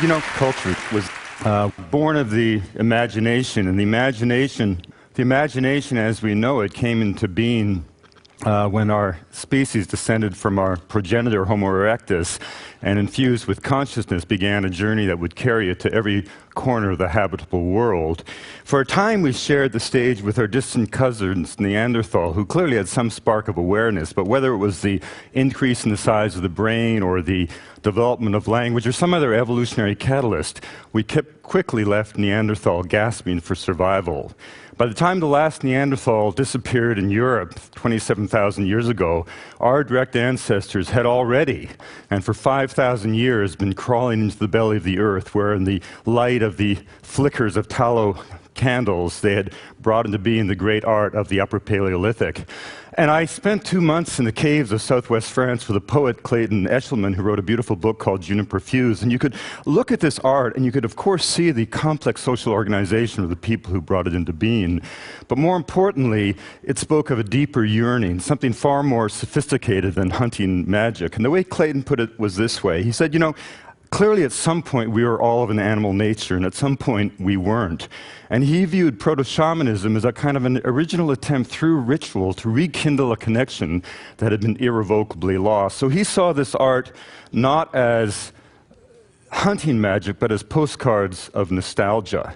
You know, culture was born of the imagination, and the imagination as we know it came into being when our species descended from our progenitor Homo erectus and infused with consciousness began a journey that would carry it to every corner of the habitable world. For a time we shared the stage with our distant cousins Neanderthal, who clearly had some spark of awareness, but whether it was the increase in the size of the brain or the development of language or some other evolutionary catalyst, we quickly left Neanderthal gasping for survival. By the time the last Neanderthal disappeared in Europe 27,000 years ago, our direct ancestors had already, and for 5,000 years, been crawling into the belly of the earth, where in the light of the flickers of tallow candles, they had brought into being the great art of the Upper Paleolithic. And I spent 2 months in the caves of southwest France with a poet, Clayton Eshelman, who wrote a beautiful book called Juniper Fuse. And you could look at this art, and you could, of course, see the complex social organization of the people who brought it into being. But more importantly, it spoke of a deeper yearning, something far more sophisticated than hunting magic. And the way Clayton put it was this way. He said, you know, clearly, at some point, we were all of an animal nature, and at some point, we weren't. And he viewed proto-shamanism as a kind of an original attempt through ritual to rekindle a connection that had been irrevocably lost. So he saw this art not as hunting magic, but as postcards of nostalgia.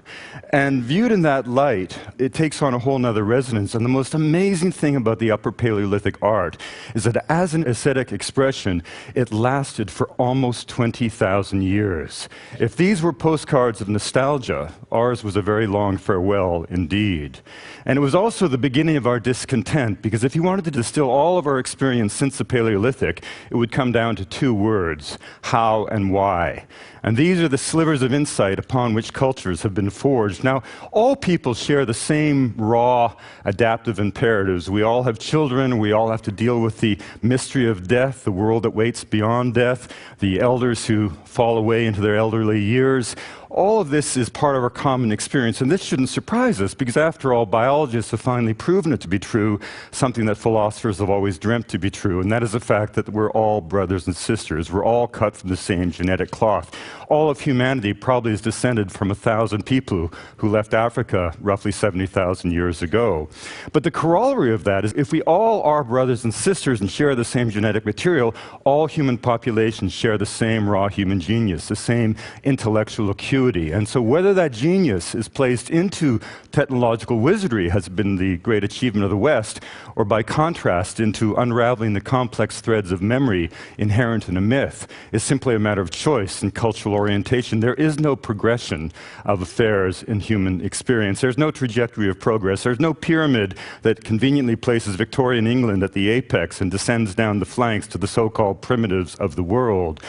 And viewed in that light, it takes on a whole nother resonance. And the most amazing thing about the Upper Paleolithic art is that as an aesthetic expression, it lasted for almost 20,000 years. If these were postcards of nostalgia, ours was a very long farewell indeed. And it was also the beginning of our discontent, because if you wanted to distill all of our experience since the Paleolithic, it would come down to two words: how and why. And these are the slivers of insight upon which cultures have been forged. Now, all people share the same raw, adaptive imperatives. We all have children. We all have to deal with the mystery of death, the world that waits beyond death, the elders who fall away into their elderly years. All of this is part of our common experience, and this shouldn't surprise us, because after all, biologists have finally proven it to be true, something that philosophers have always dreamt to be true, and that is the fact that we're all brothers and sisters. We're all cut from the same genetic cloth. All of humanity probably is descended from 1,000 people who left Africa roughly 70,000 years ago. But the corollary of that is, if we all are brothers and sisters and share the same genetic material, all human populations share the same raw human genius, the same intellectual acuity. And so whether that genius is placed into technological wizardry has been the great achievement of the West, or by contrast into unraveling the complex threads of memory inherent in a myth, is simply a matter of choice and cultural orientation. There is no progression of affairs in human experience. There's no trajectory of progress. There's no pyramid that conveniently places Victorian England at the apex and descends down the flanks to the so-called primitives of the world.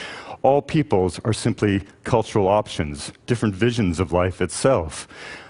All peoples are simply cultural options, different visions of life itself.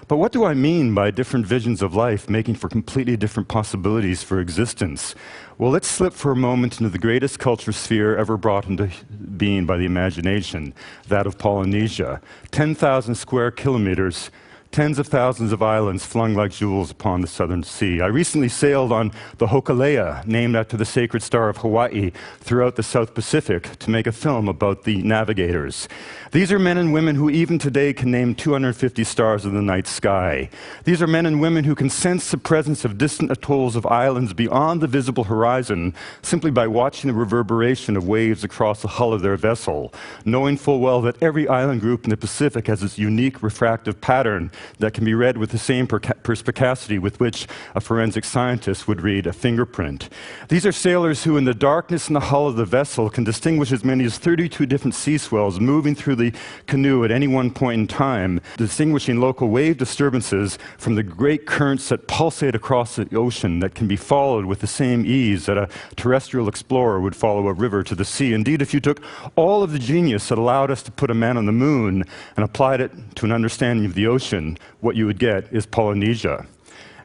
But what do I mean by different visions of life making for completely different possibilities for existence? Well, let's slip for a moment into the greatest culture sphere ever brought into being by the imagination, that of Polynesia. 10,000 square kilometers, tens of thousands of islands flung like jewels upon the southern sea. I recently sailed on the Hokulea, named after the sacred star of Hawaii, throughout the South Pacific to make a film about the navigators. These are men and women who even today can name 250 stars in the night sky. These are men and women who can sense the presence of distant atolls of islands beyond the visible horizon simply by watching the reverberation of waves across the hull of their vessel, knowing full well that every island group in the Pacific has its unique refractive pattern that can be read with the same perspicacity with which a forensic scientist would read a fingerprint. These are sailors who, in the darkness in the hull of the vessel, can distinguish as many as 32 different sea swells moving through the canoe at any one point in time, distinguishing local wave disturbances from the great currents that pulsate across the ocean that can be followed with the same ease that a terrestrial explorer would follow a river to the sea. Indeed, if you took all of the genius that allowed us to put a man on the moon and applied it to an understanding of the ocean, what you would get is Polynesia.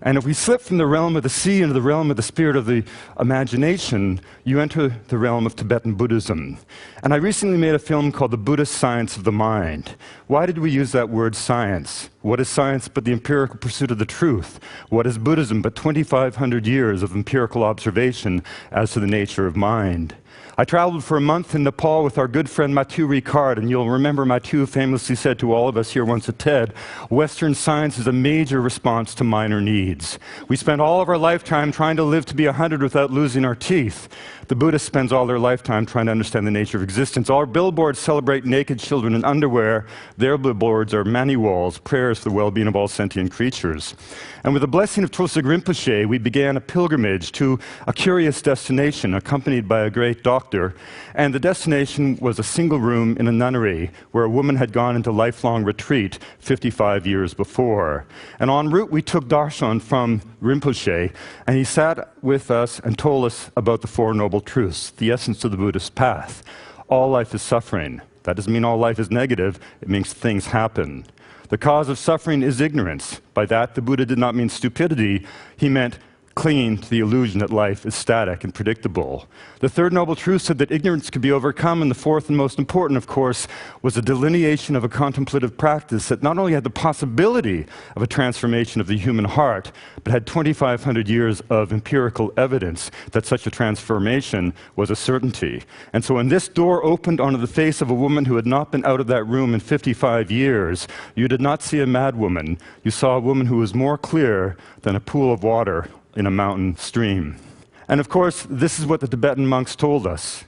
And if we slip from the realm of the sea into the realm of the spirit of the imagination, you enter the realm of Tibetan Buddhism. And I recently made a film called The Buddhist Science of the Mind. Why did we use that word science? What is science but the empirical pursuit of the truth? What is Buddhism but 2,500 years of empirical observation as to the nature of mind? I traveled for a month in Nepal with our good friend Mathieu Ricard, and you'll remember Mathieu famously said to all of us here once at TED, Western science is a major response to minor needs. We spend all of our lifetime trying to live to be 100 without losing our teeth. The Buddhist spends all their lifetime trying to understand the nature of existence. Our billboards celebrate naked children in underwear. Their billboards are mani-walls, prayers for the well-being of all sentient creatures. And with the blessing of Trosig Rinpoche, we began a pilgrimage to a curious destination, accompanied by a great doctor. And the destination was a single room in a nunnery, where a woman had gone into lifelong retreat 55 years before. And en route, we took darshan from Rinpoche, and he sat with us and told us about the Four Noble Truths, the essence of the Buddhist path. All life is suffering. That doesn't mean all life is negative. It means things happen. The cause of suffering is ignorance. By that, the Buddha did not mean stupidity. He meant clinging to the illusion that life is static and predictable. The third noble truth said that ignorance could be overcome, and the fourth and most important, of course, was a delineation of a contemplative practice that not only had the possibility of a transformation of the human heart, but had 2,500 years of empirical evidence that such a transformation was a certainty. And so when this door opened onto the face of a woman who had not been out of that room in 55 years, you did not see a mad woman. You saw a woman who was more clear than a pool of water in a mountain stream. And of course, this is what the Tibetan monks told us.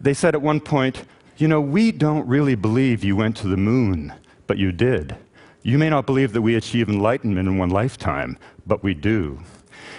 They said at one point, you know, we don't really believe you went to the moon, but you did. You may not believe that we achieve enlightenment in one lifetime, but we do.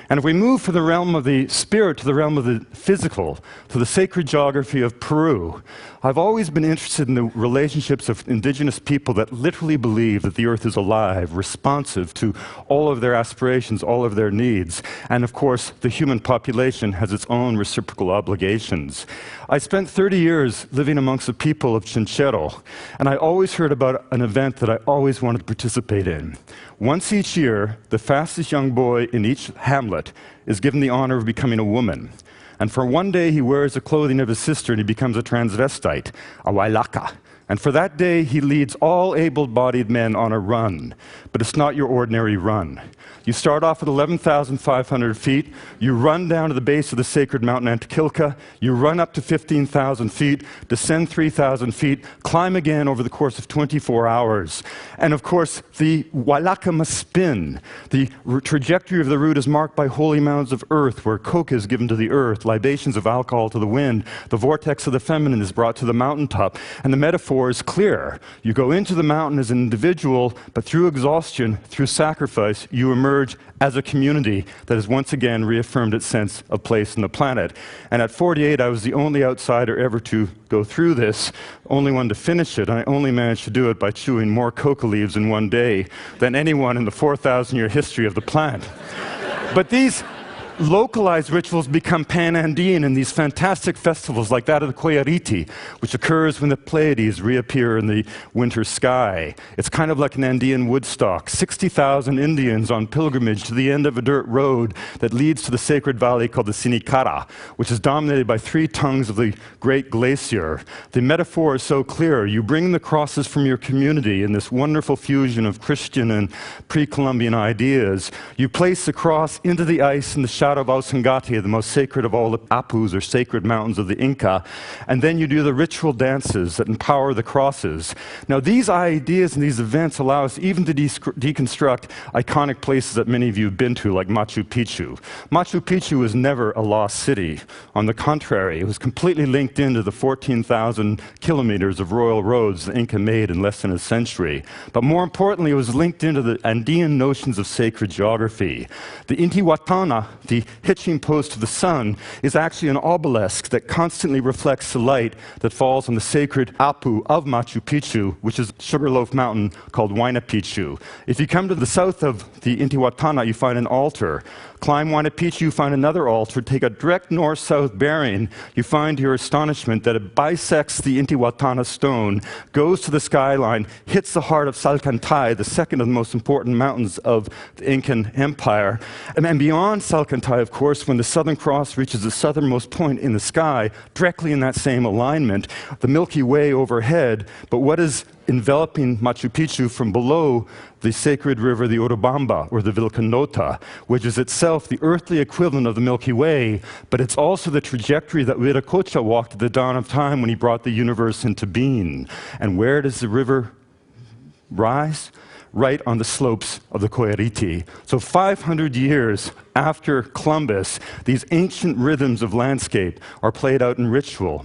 And if we move from the realm of the spirit to the realm of the physical, to the sacred geography of Peru, I've always been interested in the relationships of indigenous people that literally believe that the earth is alive, responsive to all of their aspirations, all of their needs. And of course, the human population has its own reciprocal obligations. I spent 30 years living amongst the people of Chinchero, and I always heard about an event that I always wanted to participate in. Once each year, the fastest young boy in each hamlet is given the honor of becoming a woman. And for one day, he wears the clothing of his sister and he becomes a transvestite, a wailaka. And for that day, he leads all able-bodied men on a run. But it's not your ordinary run. You start off at 11,500 feet, you run down to the base of the sacred mountain Antakilka, you run up to 15,000 feet, descend 3,000 feet, climb again over the course of 24 hours. And of course, the wailaka must spin. The trajectory of the route is marked by holy mounds of earth, where coca is given to the earth, libations of alcohol to the wind, the vortex of the feminine is brought to the mountaintop, and the metaphor is clear. You go into the mountain as an individual, but through exhaustion, through sacrifice, you emerge as a community that has once again reaffirmed its sense of place on the planet. And at 48, I was the only outsider ever to go through this, only one to finish it, and I only managed to do it by chewing more coca leaves in one day than anyone in the 4,000-year history of the plant. But these localized rituals become pan-Andean in these fantastic festivals like that of the Coyariti, which occurs when the Pleiades reappear in the winter sky. It's kind of like an Andean Woodstock. 60,000 Indians on pilgrimage to the end of a dirt road that leads to the sacred valley called the Sinicara, which is dominated by 3 tongues of the great glacier. The metaphor is so clear. You bring the crosses from your community in this wonderful fusion of Christian and pre-Columbian ideas. You place the cross into the ice in the shadow of Ausangati, the most sacred of all the Apus, or sacred mountains of the Inca, and then you do the ritual dances that empower the crosses. Now, these ideas and these events allow us even to deconstruct iconic places that many of you have been to, like Machu Picchu. Machu Picchu was never a lost city. On the contrary, it was completely linked into the 14,000 kilometers of royal roads the Inca made in less than a century. But more importantly, it was linked into the Andean notions of sacred geography. The Intihuatana, the the hitching post of the sun, is actually an obelisk that constantly reflects the light that falls on the sacred Apu of Machu Picchu, which is a sugarloaf mountain called Huayna Picchu. If you come to the south of the Intihuatana, you find an altar. Climb Huayna Picchu, you find another altar. Take a direct north-south bearing, you find to your astonishment that it bisects the Intihuatana stone, goes to the skyline, hits the heart of Salcantay, the second of the most important mountains of the Incan Empire. And beyond Salcantay, of course, when the Southern Cross reaches the southernmost point in the sky, directly in that same alignment, the Milky Way overhead. But what is enveloping Machu Picchu from below? The sacred river, the Urubamba, or the Vilcanota, which is itself the earthly equivalent of the Milky Way, but it's also the trajectory that Viracocha walked at the dawn of time when he brought the universe into being. And where does the river rise? Right on the slopes of the Coiriti. So 500 years after Columbus, these ancient rhythms of landscape are played out in ritual.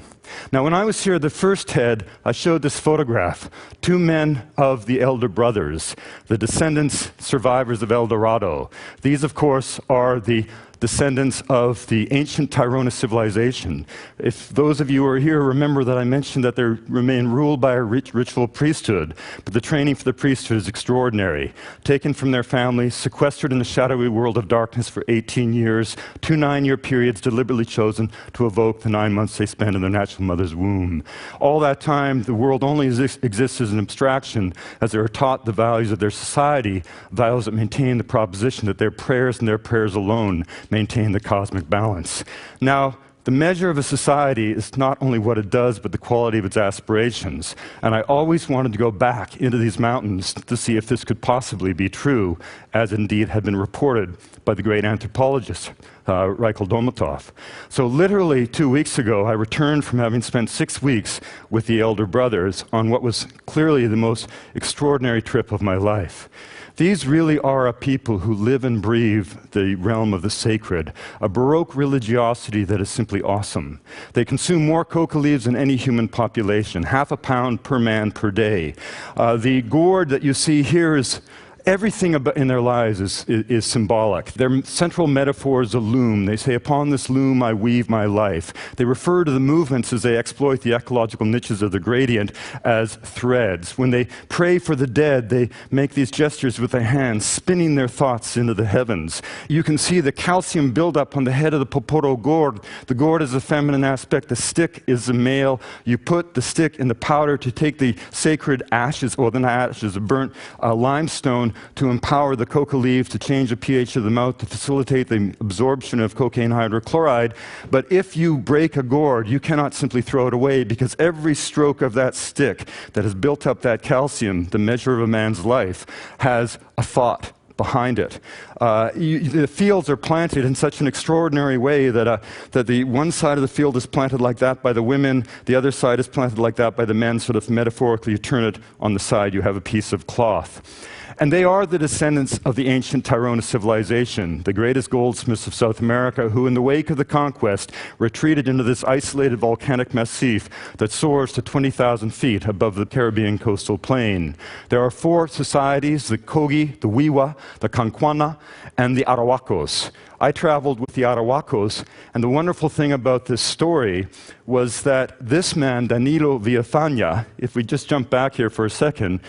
Now, when I was here the first TED, I showed this photograph. Two men of the elder brothers, the descendants, survivors of El Dorado. These, of course, are the descendants of the ancient Tairona civilization. If those of you who are here remember that I mentioned that they remain ruled by a ritual priesthood, but the training for the priesthood is extraordinary. Taken from their families, sequestered in the shadowy world of darkness for 18 years, 2 9-year periods deliberately chosen to evoke the 9 months they spend in their natural mother's womb. All that time, the world only exists as an abstraction, as they are taught the values of their society, values that maintain the proposition that their prayers and their prayers alone maintain the cosmic balance. Now, the measure of a society is not only what it does, but the quality of its aspirations. And I always wanted to go back into these mountains to see if this could possibly be true, as indeed had been reported by the great anthropologist, Reichel Domatov. So literally 2 weeks ago, I returned from having spent 6 weeks with the elder brothers on what was clearly the most extraordinary trip of my life. These really are a people who live and breathe the realm of the sacred, a Baroque religiosity that is simply awesome. They consume more coca leaves than any human population, 1/2 pound per man per day. The gourd that you see here is everything in their lives is symbolic. Their central metaphor is a loom. They say, upon this loom I weave my life. They refer to the movements as they exploit the ecological niches of the gradient as threads. When they pray for the dead, they make these gestures with their hands, spinning their thoughts into the heavens. You can see the calcium buildup on the head of the Poporo gourd. The gourd is a feminine aspect. The stick is the male. You put the stick in the powder to take the sacred ashes, or the ashes of burnt limestone, to empower the coca leaf, to change the pH of the mouth, to facilitate the absorption of cocaine hydrochloride. But if you break a gourd, you cannot simply throw it away, because every stroke of that stick that has built up that calcium, the measure of a man's life, has a thought behind it. The fields are planted in such an extraordinary way that the one side of the field is planted like that by the women, the other side is planted like that by the men. Sort of metaphorically, you turn it on the side, you have a piece of cloth. And they are the descendants of the ancient Tairona civilization, the greatest goldsmiths of South America, who in the wake of the conquest retreated into this isolated volcanic massif that soars to 20,000 feet above the Caribbean coastal plain. There are 4 societies: the Kogi, the Wiwa, the Kanquana, and the Arawakos. I traveled with the Arawakos, and the wonderful thing about this story was that this man, Danilo Villafaña, if we just jump back here for a second,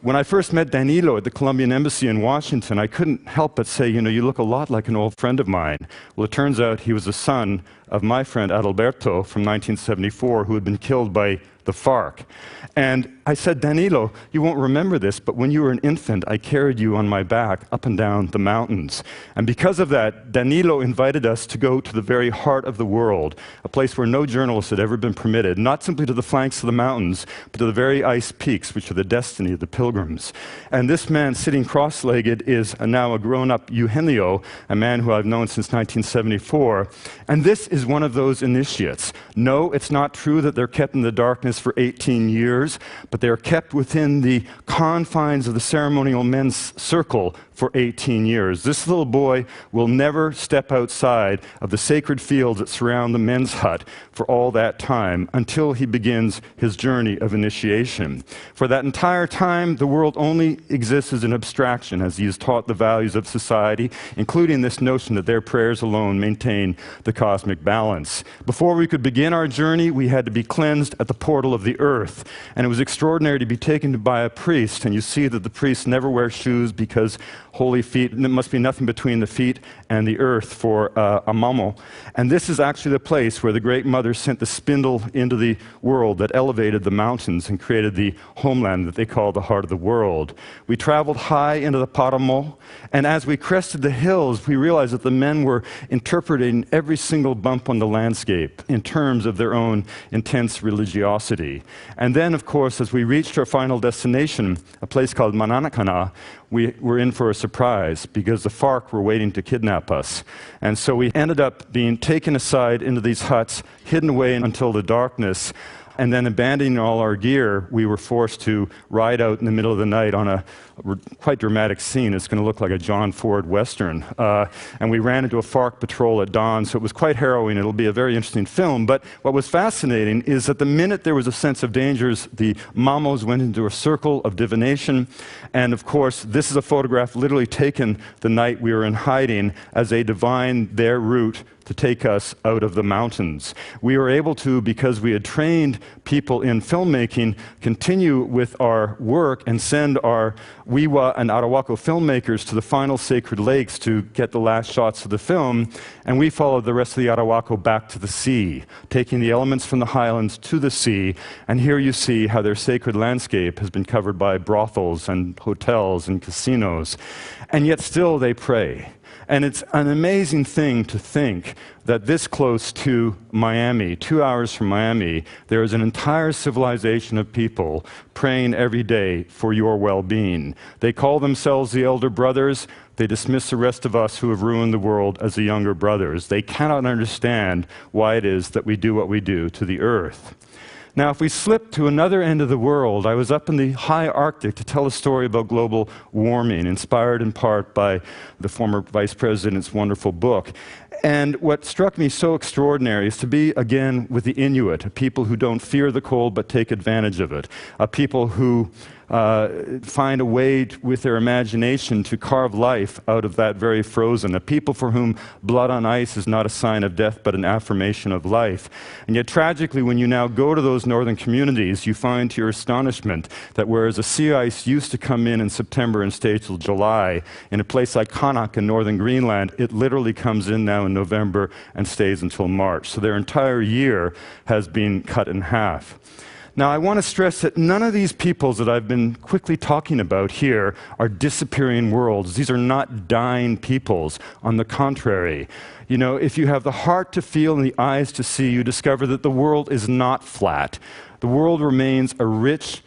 when I first met Danilo at the Colombian Embassy in Washington, I couldn't help but say, you know, you look a lot like an old friend of mine. Well, it turns out he was the son of my friend Adalberto from 1974, who had been killed by the FARC. And I said, Danilo, you won't remember this, but when you were an infant, I carried you on my back up and down the mountains. And because of that, Danilo invited us to go to the very heart of the world, a place where no journalist had ever been permitted, not simply to the flanks of the mountains, but to the very ice peaks, which are the destiny of the pilgrims. And this man sitting cross-legged is now a grown-up Eugenio, a man who I've known since 1974. And this is one of those initiates. No, it's not true that they're kept in the darkness for 18 years, but they are kept within the confines of the ceremonial men's circle for 18 years. This little boy will never step outside of the sacred fields that surround the men's hut for all that time until he begins his journey of initiation. For that entire time, the world only exists as an abstraction as he is taught the values of society, including this notion that their prayers alone maintain the cosmic balance. Before we could begin our journey, we had to be cleansed at the portal of the earth, and it was extraordinary to be taken by a priest, and you see that the priest never wears shoes because holy feet, there must be nothing between the feet and the earth for a mamo. And this is actually the place where the Great Mother sent the spindle into the world that elevated the mountains and created the homeland that they call the heart of the world. We traveled high into the Paramo, and as we crested the hills, we realized that the men were interpreting every single bump on the landscape in terms of their own intense religiosity. And then, of course, as we reached our final destination, a place called Mananakana, we were in for a surprise because the FARC were waiting to kidnap us. And so we ended up being taken aside into these huts, hidden away until the darkness, and then abandoning all our gear, we were forced to ride out in the middle of the night on a quite dramatic scene. It's going to look like a John Ford Western. And we ran into a FARC patrol at dawn, so it was quite harrowing. It'll be a very interesting film. But what was fascinating is that the minute there was a sense of dangers, the mamos went into a circle of divination. And of course, this is a photograph literally taken the night we were in hiding as they divined their route to take us out of the mountains. We were able to, because we had trained people in filmmaking, continue with our work and send our Wiwa and Arhuaco filmmakers to the final sacred lakes to get the last shots of the film, and we followed the rest of the Arhuaco back to the sea, taking the elements from the highlands to the sea, and here you see how their sacred landscape has been covered by brothels and hotels and casinos, and yet still they pray. And it's an amazing thing to think that this close to Miami, 2 hours from Miami, there is an entire civilization of people praying every day for your well-being. They call themselves the elder brothers. They dismiss the rest of us who have ruined the world as the younger brothers. They cannot understand why it is that we do what we do to the earth. Now, if we slip to another end of the world, I was up in the high Arctic to tell a story about global warming, inspired in part by the former vice president's wonderful book. And what struck me so extraordinary is to be, again, with the Inuit, a people who don't fear the cold but take advantage of it, a people who find a way with their imagination to carve life out of that very frozen, a people for whom blood on ice is not a sign of death but an affirmation of life. And yet tragically, when you now go to those northern communities, you find to your astonishment that whereas the sea ice used to come in September and stay till July, in a place like Qaanaaq in northern Greenland, it literally comes in now in November and stays until March. So their entire year has been cut in half. Now, I want to stress that none of these peoples that I've been quickly talking about here are disappearing worlds. These are not dying peoples. On the contrary, you know, if you have the heart to feel and the eyes to see, you discover that the world is not flat. The world remains a rich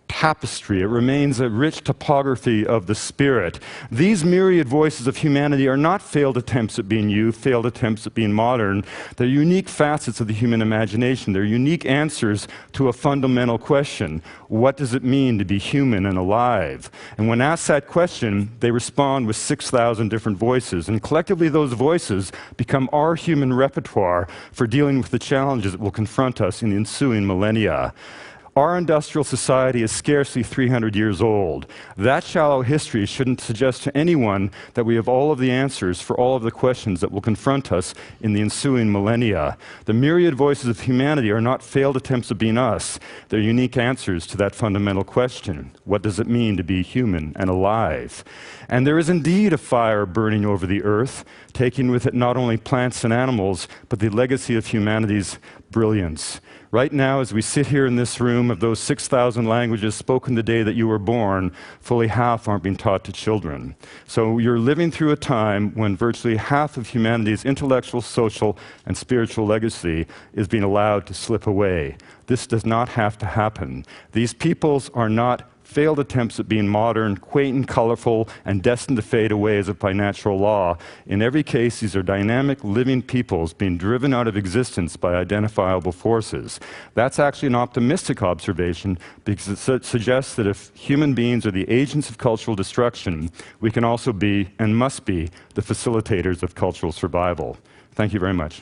tapestry. It remains a rich topography of the spirit. These myriad voices of humanity are not failed attempts at being you, failed attempts at being modern. They're unique facets of the human imagination. They're unique answers to a fundamental question. What does it mean to be human and alive? And when asked that question, they respond with 6,000 different voices. And collectively, those voices become our human repertoire for dealing with the challenges that will confront us in the ensuing millennia. Our industrial society is scarcely 300 years old. That shallow history shouldn't suggest to anyone that we have all of the answers for all of the questions that will confront us in the ensuing millennia. The myriad voices of humanity are not failed attempts at being us. They're unique answers to that fundamental question. What does it mean to be human and alive? And there is indeed a fire burning over the earth, taking with it not only plants and animals, but the legacy of humanity's brilliance. Right now, as we sit here in this room, of those 6,000 languages spoken the day that you were born, fully half aren't being taught to children. So you're living through a time when virtually half of humanity's intellectual, social, and spiritual legacy is being allowed to slip away. This does not have to happen. These peoples are not failed attempts at being modern, quaint and colorful, and destined to fade away as if by natural law. In every case, these are dynamic, living peoples being driven out of existence by identifiable forces. That's actually an optimistic observation because it suggests that if human beings are the agents of cultural destruction, we can also be, and must be, the facilitators of cultural survival. Thank you very much.